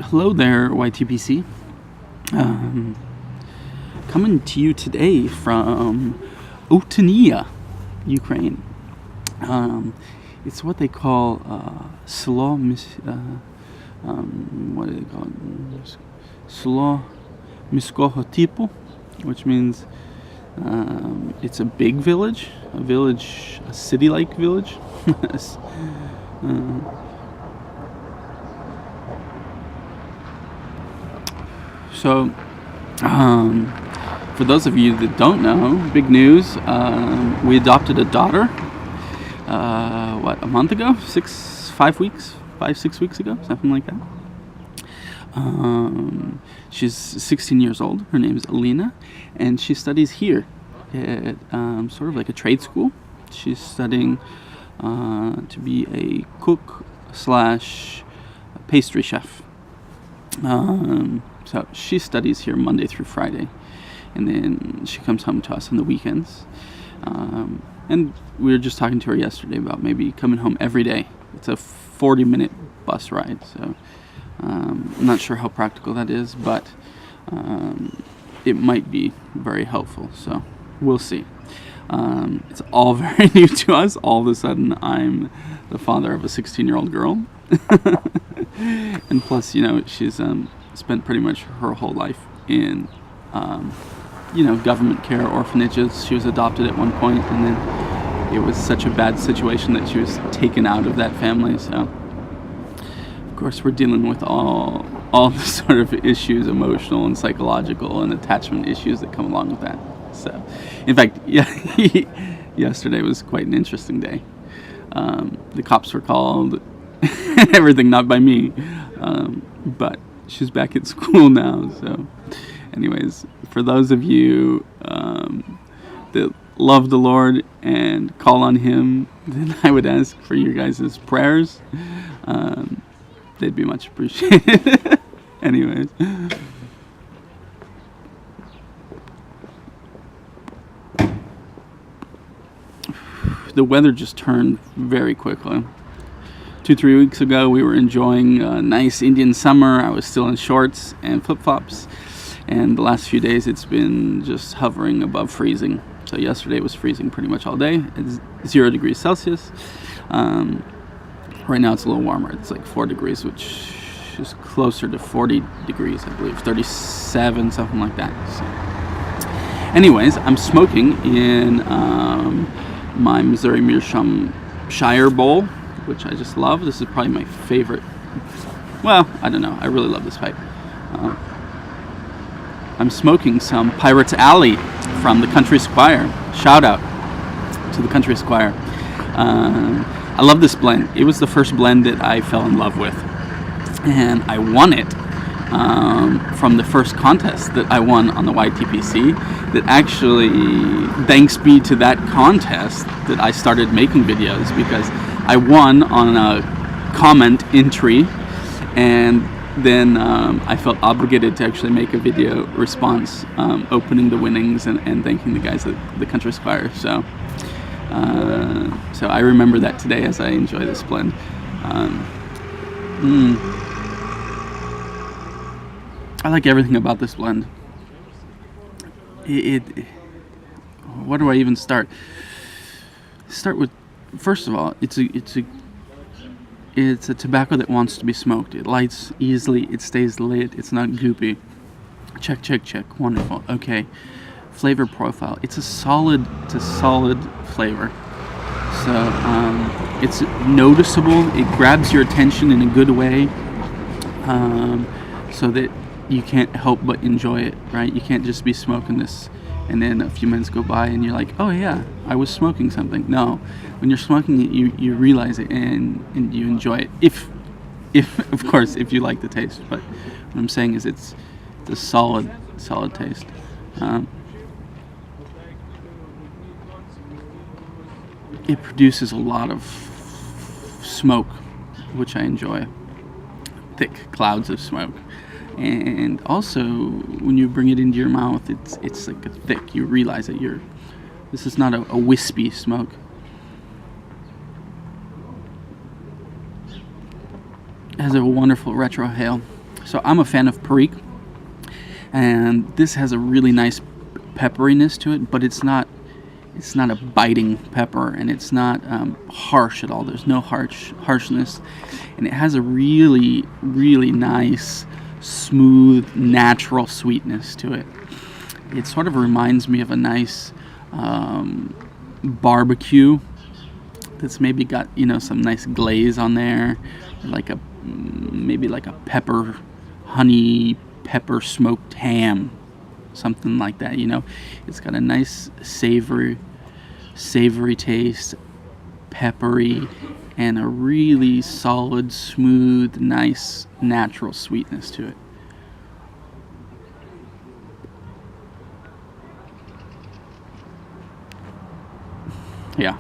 Hello there, YTPC. Coming to you today from Otyniya, Ukraine. It's what they call what do they call it? Slo Miskoho Tipo, which means it's a big village, a city-like village. So, for those of you that don't know, big news, we adopted a daughter, a month ago? 5 weeks? 5-6 weeks ago? Something like that. She's 16 years old. Her name is Otyniya, and she studies here at sort of like a trade school. She's studying to be a cook / pastry chef. So she studies here Monday through Friday, and then she comes home to us on the weekends. And we were just talking to her yesterday about maybe coming home every day. It's a 40-minute bus ride, so I'm not sure how practical that is, but it might be very helpful, so we'll see. It's all very new to us. All of a sudden, I'm the father of a 16-year-old girl. And plus, she's spent pretty much her whole life in, government care, orphanages. She was adopted at one point, and then it was such a bad situation that she was taken out of that family. So, of course, we're dealing with all the sort of issues, emotional and psychological and attachment issues that come along with that. So, in fact, yesterday was quite an interesting day. The cops were called, everything, not by me, but she's back at school now. So, anyways, for those of you that love the Lord and call on Him, then I would ask for your guys' prayers. They'd be much appreciated. Anyways. The weather just turned very quickly. 2-3 weeks ago, we were enjoying a nice Indian summer. I was still in shorts and flip-flops. And the last few days, it's been just hovering above freezing. So yesterday was freezing pretty much all day. It's 0 degrees Celsius. Right now, it's a little warmer. It's like 4 degrees, which is closer to 40 degrees, I believe. 37, something like that. So. Anyways, I'm smoking in my Missouri Meerschaum Shire bowl, which I just love. This is probably my favorite. Well, I don't know. I really love this pipe. I'm smoking some Pirate's Alley from the Country Squire. Shout out to the Country Squire. I love this blend. It was the first blend that I fell in love with. And I won it from the first contest that I won on the YTPC. That actually, thanks be to that contest, that I started making videos, because I won on a comment entry, and then I felt obligated to actually make a video response opening the winnings and thanking the guys at the Country Squire. So I remember that today as I enjoy this blend. I like everything about this blend. Where do I even start? Start with, first of all, it's a tobacco that wants to be smoked. It lights easily. It stays lit. It's not goopy. Check. Wonderful. Okay. Flavor profile. It's a solid flavor. So it's noticeable. It grabs your attention in a good way, so that you can't help but enjoy it. Right? You can't just be smoking this, and then a few minutes go by, and you're like, oh yeah, I was smoking something. No, when you're smoking it, you realize it and you enjoy it. If of course, if you like the taste. But what I'm saying is it's a solid taste. It produces a lot of smoke, which I enjoy. Thick clouds of smoke. And also, when you bring it into your mouth, it's like a thick. You realize that this is not a wispy smoke. It has a wonderful retrohale. So I'm a fan of Perique, and this has a really nice pepperiness to it, but it's not a biting pepper, and it's not harsh at all. There's no harshness, and it has a really, really nice, smooth, natural sweetness to it. It sort of reminds me of a nice barbecue that's maybe got, some nice glaze on there, like maybe like a honey pepper smoked ham, something like that. It's got a nice savory taste, peppery, and a really solid, smooth, nice, natural sweetness to it. Yeah,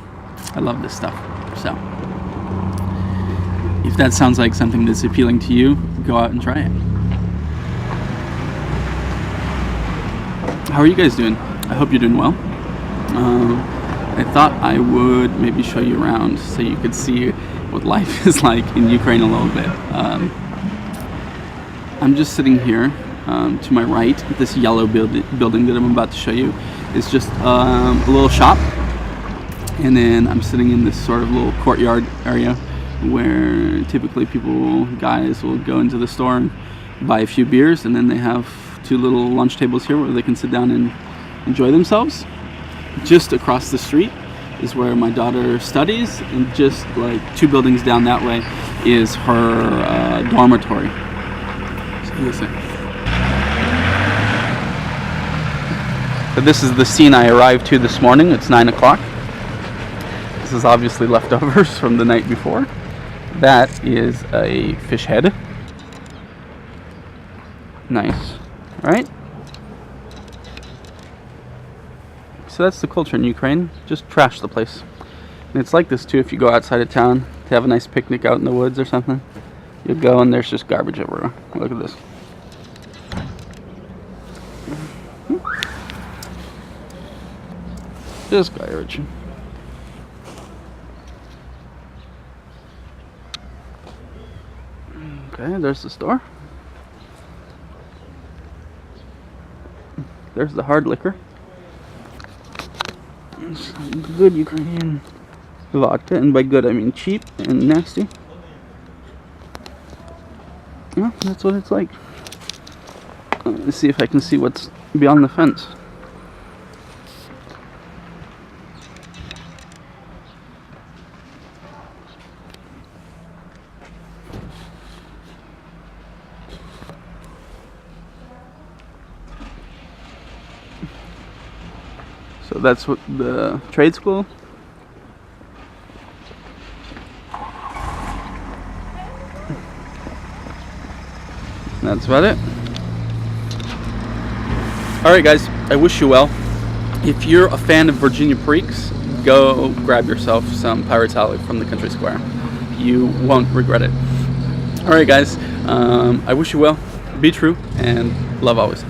I love this stuff. So if that sounds like something that's appealing to you, go out and try it. How are you guys doing? I hope you're doing well. I thought I would maybe show you around so you could see what life is like in Ukraine a little bit. I'm just sitting here to my right. This yellow building that I'm about to show you is just a little shop. And then I'm sitting in this sort of little courtyard area where typically guys will go into the store and buy a few beers, and then they have 2 little lunch tables here where they can sit down and enjoy themselves. Just across the street is where my daughter studies, and just like 2 buildings down that way is her dormitory. So this is the scene I arrived to this morning. It's 9 o'clock. This is obviously leftovers from the night before. That is a fish head. Nice, right? So that's the culture in Ukraine. Just trash the place. And it's like this too if you go outside of town to have a nice picnic out in the woods or something. You go and there's just garbage everywhere. Look at this. Just garbage. Okay, there's the store. There's the hard liquor. Some good Ukrainian vodka, and by good I mean cheap and nasty. Well, that's what it's like. Let's see if I can see what's beyond the fence. So that's what the trade school. That's about it. Alright guys, I wish you well. If you're a fan of Virginia Periques, go grab yourself some Pirates Alley from the Country Square. You won't regret it. Alright guys, I wish you well. Be true and love always.